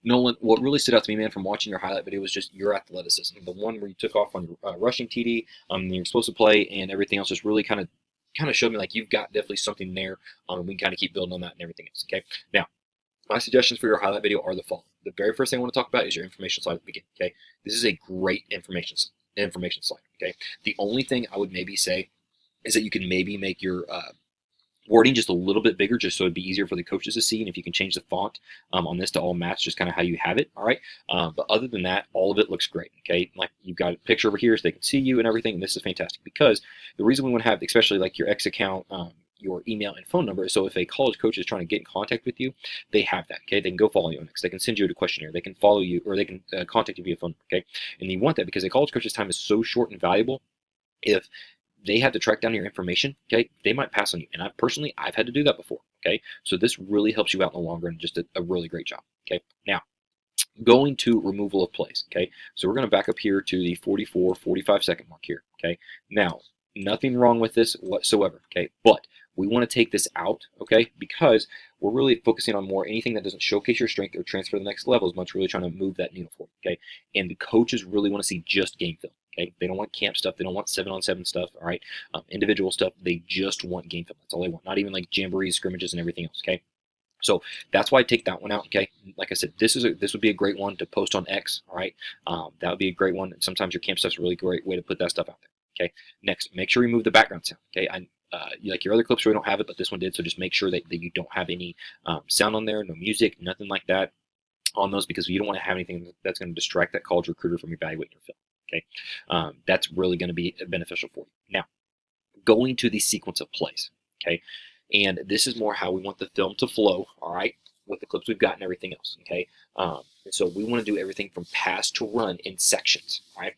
Nolan, what really stood out to me, man, from watching your highlight video was just your athleticism. The one where you took off on your rushing TD, your explosive play, and everything else just really kind of showed me like you've got definitely something there. We can kind of keep building on that and everything else. Okay. Now, my suggestions for your highlight video are the following. The very first thing I want to talk about is your information slide at the beginning. Okay. This is a great information slide. Okay. The only thing I would maybe say is that you can maybe make your wording just a little bit bigger, just so it'd be easier for the coaches to see. And if you can change the font on this to all match, just kind of how you have it. All right. But other than that, all of it looks great. Okay. Like you've got a picture over here so they can see you and everything. And this is fantastic because the reason we want to have, especially like your X account, your email and phone number. So if a college coach is trying to get in contact with you, they have that. Okay. They can go follow you on X. They can send you a questionnaire. They can follow you, or they can contact you via phone. Okay. And you want that because a college coach's time is so short and valuable. If they have to track down your information, okay, they might pass on you. And I've had to do that before, okay? So this really helps you out in the long run, just a really great job, okay? Now, going to removal of plays, okay? So we're gonna back up here to the 44, 45-second mark here, okay? Now, nothing wrong with this whatsoever, okay? But we wanna take this out, okay? Because we're really focusing on more anything that doesn't showcase your strength or transfer to the next level as much, really trying to move that needle forward, okay? And the coaches really wanna see just game film. Okay? They don't want camp stuff. They don't want 7-on-7 stuff. All right, individual stuff. They just want game film. That's all they want. Not even like jamborees, scrimmages, and everything else. Okay, so that's why I take that one out. Okay, like I said, this would be a great one to post on X. All right, that would be a great one. And sometimes your camp stuff's a really great way to put that stuff out there. Okay, next, make sure you remove the background sound. Okay, like your other clips, we don't have it, but this one did. So just make sure that you don't have any sound on there, no music, nothing like that on those, because you don't want to have anything that's going to distract that college recruiter from evaluating your film. Okay, that's really going to be beneficial for you. Now, going to the sequence of plays. Okay, and this is more how we want the film to flow. All right, with the clips we've got and everything else. Okay, and so we want to do everything from pass to run in sections. All right.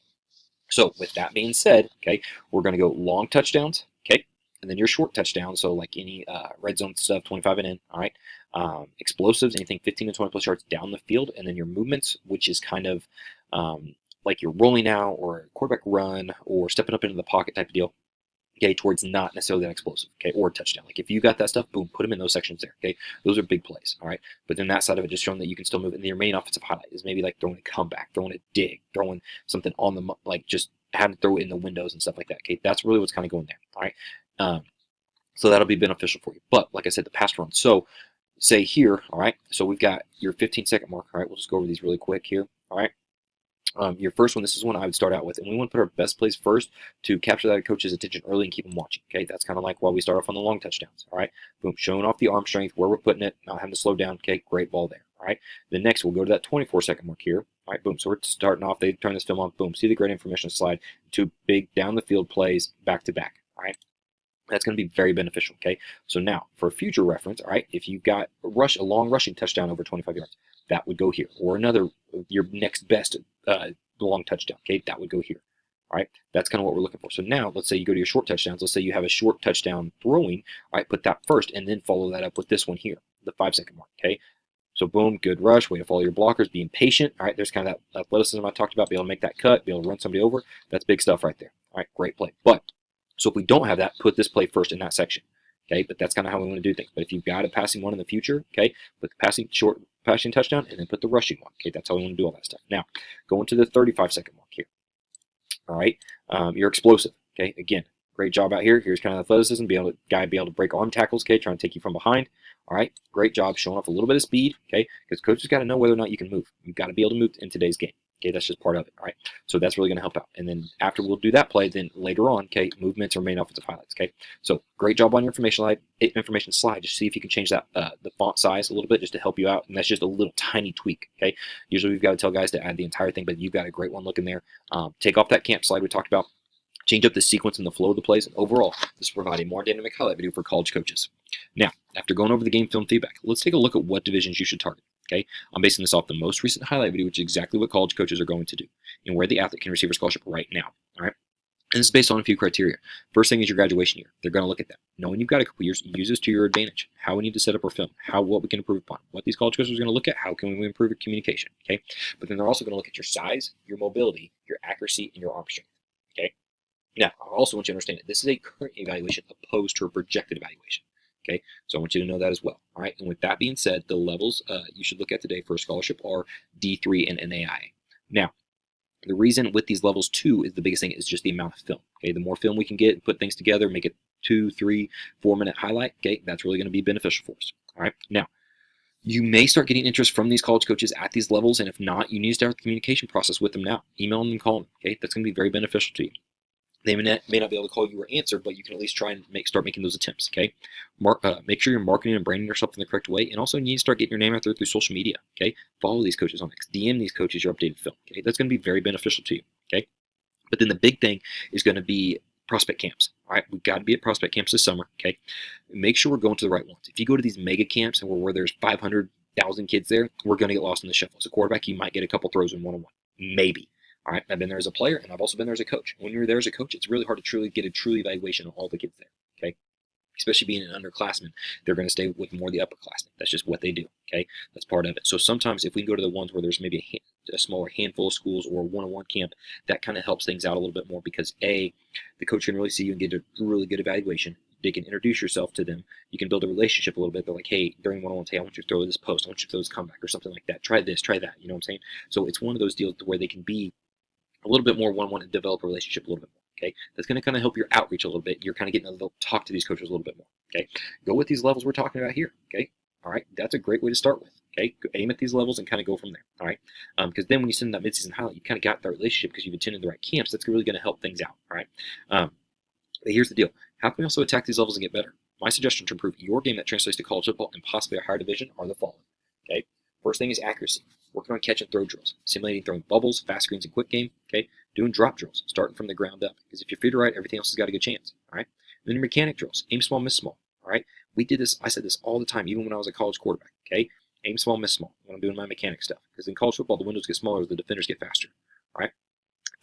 So with that being said, okay, we're going to go long touchdowns. Okay, and then your short touchdowns. So like any red zone stuff, 25 and in. All right. Explosives, anything 15 to 20 plus yards down the field, and then your movements, which is kind of like you're rolling out or a quarterback run or stepping up into the pocket type of deal, okay, towards not necessarily that explosive, okay, or a touchdown. Like if you got that stuff, boom, put them in those sections there, okay? Those are big plays, all right? But then that side of it just showing that you can still move. And your main offensive highlight is maybe like throwing a comeback, throwing a dig, throwing something on the, like just having to throw it in the windows and stuff like that, okay? That's really what's kind of going there, all right? So that'll be beneficial for you. But like I said, the pass run. So say here, all right, so we've got your 15-second mark, all right? We'll just go over these really quick here, all right? Your first one, this is one I would start out with, and we want to put our best plays first to capture that coach's attention early and keep them watching. Okay, that's kind of like why we start off on the long touchdowns. All right, boom, showing off the arm strength, where we're putting it, not having to slow down. Okay, great ball there. All right, then next we'll go to that 24-second mark here. All right, boom. So we're starting off. They turn this film on. Boom, see the great information slide. Two big down the field plays back to back. All right. That's going to be very beneficial, okay? So now, for future reference, all right, if you've got a long rushing touchdown over 25 yards, that would go here. Or another, your next best long touchdown, okay? That would go here, all right? That's kind of what we're looking for. So now, let's say you go to your short touchdowns. Let's say you have a short touchdown throwing, all right? Put that first, and then follow that up with this one here, the 5-second mark, okay? So boom, good rush, way to follow your blockers, being patient, all right? There's kind of that athleticism I talked about, be able to make that cut, be able to run somebody over. That's big stuff right there, all right? Great play. But so if we don't have that, put this play first in that section. Okay, but that's kind of how we want to do things. But if you've got a passing one in the future, okay, put the passing touchdown, and then put the rushing one. Okay, that's how we want to do all that stuff. Now, going to the 35-second mark here. All right, you're explosive. Okay, again, great job out here. Here's kind of athleticism, be able to break arm tackles. Okay, trying to take you from behind. All right, great job showing off a little bit of speed. Okay, because coaches got to know whether or not you can move. You've got to be able to move in today's game. Okay, that's just part of it, all right? So that's really going to help out. And then after we'll do that play, then later on, okay, movements or main offensive highlights, okay? So great job on your information slide. Just see if you can change that the font size a little bit just to help you out. And that's just a little tiny tweak, okay? Usually we've got to tell guys to add the entire thing, but you've got a great one looking there. Take off that camp slide we talked about. Change up the sequence and the flow of the plays, and overall, this will provide a more dynamic highlight video for college coaches. Now, after going over the game film feedback, let's take a look at what divisions you should target. Okay, I'm basing this off the most recent highlight video, which is exactly what college coaches are going to do, and where the athlete can receive a scholarship right now. All right, and this is based on a few criteria. First thing is your graduation year. They're going to look at that. Knowing you've got a couple years, use this to your advantage. How we need to set up our film, what we can improve upon, what these college coaches are going to look at, how can we improve your communication. Okay, but then they're also going to look at your size, your mobility, your accuracy, and your arm strength. Okay. Now, I also want you to understand that this is a current evaluation opposed to a projected evaluation. Okay, so I want you to know that as well. All right, and with that being said, the levels you should look at today for a scholarship are D3 and NAI. Now, the reason with these levels too is the biggest thing is just the amount of film. Okay, the more film we can get and put things together, make it 2, 3, 4 minute highlight. Okay, that's really going to be beneficial for us. All right, now you may start getting interest from these college coaches at these levels, and if not, you need to start the communication process with them now. Email them, call them. Okay, that's going to be very beneficial to you. They may not be able to call you or answer, but you can at least try and start making those attempts. Okay, make sure you're marketing and branding yourself in the correct way, and also you need to start getting your name out there through social media. Okay, follow these coaches on X, DM these coaches your updated film. Okay, that's going to be very beneficial to you. Okay, but then the big thing is going to be prospect camps. All right, we've got to be at prospect camps this summer. Okay, make sure we're going to the right ones. If you go to these mega camps and where there's 500,000 kids there, we're going to get lost in the shuffle. As a quarterback, you might get a couple throws in one-on-one, maybe. All right, I've been there as a player, and I've also been there as a coach. When you're there as a coach, it's really hard to truly get a true evaluation of all the kids there. Okay, especially being an underclassman, they're going to stay with more of the upperclassmen. That's just what they do. Okay, that's part of it. So sometimes if we can go to the ones where there's maybe a smaller handful of schools or a one-on-one camp, that kind of helps things out a little bit more because the coach can really see you and get a really good evaluation. They can introduce yourself to them. You can build a relationship a little bit. They're like, hey, during one-on-ones, hey, I want you to throw this post. I want you to throw this comeback or something like that. Try this, try that. You know what I'm saying? So it's one of those deals where they can be a little bit more one-on-one and develop a relationship a little bit more. Okay, that's going to kind of help your outreach a little bit. You're kind of getting a little talk to these coaches a little bit more. Okay, go with these levels we're talking about here. Okay, all right, that's a great way to start with. Okay, aim at these levels and kind of go from there. All right, because then when you send that midseason highlight, you kind of got that relationship because you've attended the right camps. That's really going to help things out. All right, but here's the deal: how can we also attack these levels and get better? My suggestion to improve your game that translates to college football and possibly a higher division are the following. Okay, first thing is accuracy. Working on catch and throw drills, simulating throwing bubbles, fast screens, and quick game. Okay, doing drop drills, starting from the ground up. Because if your feet are right, everything else has got a good chance. All right. And then your mechanic drills, aim small, miss small. All right. We did this. I said this all the time, even when I was a college quarterback. Okay, aim small, miss small. When I'm doing my mechanic stuff, because in college football, the windows get smaller as the defenders get faster. All right.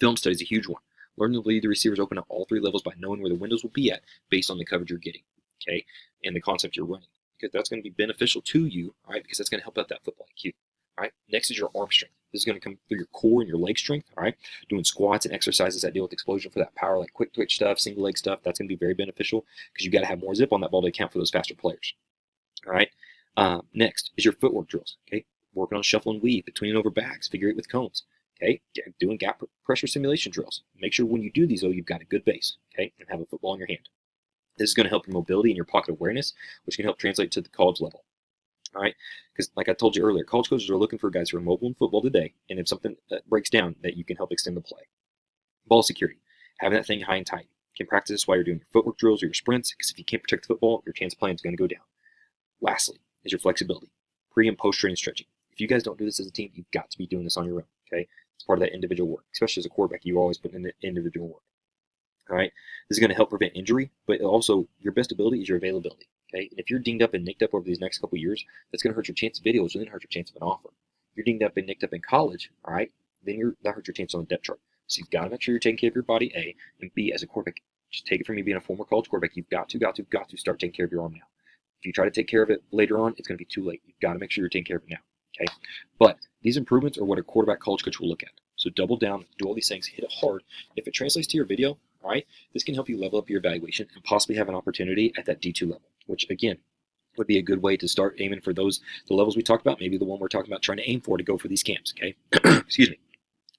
Film study is a huge one. Learn to lead the receivers open at all 3 levels by knowing where the windows will be at based on the coverage you're getting. Okay, and the concept you're running, because that's going to be beneficial to you. All right, because that's going to help out that football IQ. All right, next is your arm strength. This is going to come through your core and your leg strength. All right, doing squats and exercises that deal with explosion for that power, like quick twitch stuff, single leg stuff. That's going to be very beneficial because you got to have more zip on that ball to account for those faster players. All right, next is your footwork drills. Okay, working on shuffle and weave, between and over backs, figure 8 with cones. Okay, doing gap pressure simulation drills. Make sure when you do these, though, you've got a good base. Okay, and have a football in your hand. This is going to help your mobility and your pocket awareness, which can help translate to the college level. All right, because like I told you earlier, college coaches are looking for guys who are mobile in football today, and if something breaks down, that you can help extend the play. Ball security, having that thing high and tight. You can practice this while you're doing your footwork drills or your sprints, because if you can't protect the football, your chance of playing is going to go down. Lastly, is your flexibility, pre and post training stretching. If you guys don't do this as a team, you've got to be doing this on your own. Okay, it's part of that individual work, especially as a quarterback. You always put in the individual work. All right, this is going to help prevent injury, but also your best ability is your availability. Okay, and if you're dinged up and nicked up over these next couple of years, that's going to hurt your chance of videos, and then hurt your chance of an offer. If you're dinged up and nicked up in college, all right, then that hurts your chance on the depth chart. So you've got to make sure you're taking care of your body, A, and B, as a quarterback. Just take it from me being a former college quarterback. You've got to start taking care of your arm now. If you try to take care of it later on, it's going to be too late. You've got to make sure you're taking care of it now. Okay, but these improvements are what a quarterback college coach will look at. So double down, do all these things, hit it hard. If it translates to your video, all right, this can help you level up your evaluation and possibly have an opportunity at that D2 level, which again would be a good way to start aiming for the levels we talked about, maybe the one we're talking about trying to aim for to go for these camps. Okay, excuse me.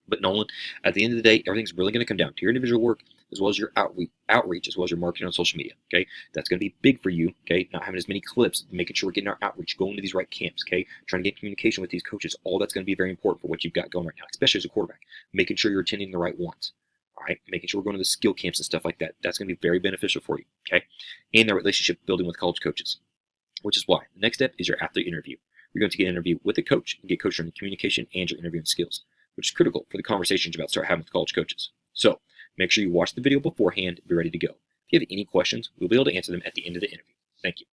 But Nolan, at the end of the day, everything's really going to come down to your individual work as well as your outreach, as well as your marketing on social media. Okay, that's going to be big for you. Okay, not having as many clips, making sure we're getting our outreach, going to these right camps. Okay, trying to get communication with these coaches. All that's going to be very important for what you've got going right now, especially as a quarterback. Making sure you're attending the right ones. All right, making sure we're going to the skill camps and stuff like that. That's going to be very beneficial for you. Okay, and the relationship building with college coaches, which is why the next step is your athlete interview. You're going to get an interview with a coach and get coached on communication and your interviewing skills, which is critical for the conversations you're about to start having with college coaches. So make sure you watch the video beforehand and be ready to go. If you have any questions, we'll be able to answer them at the end of the interview. Thank you.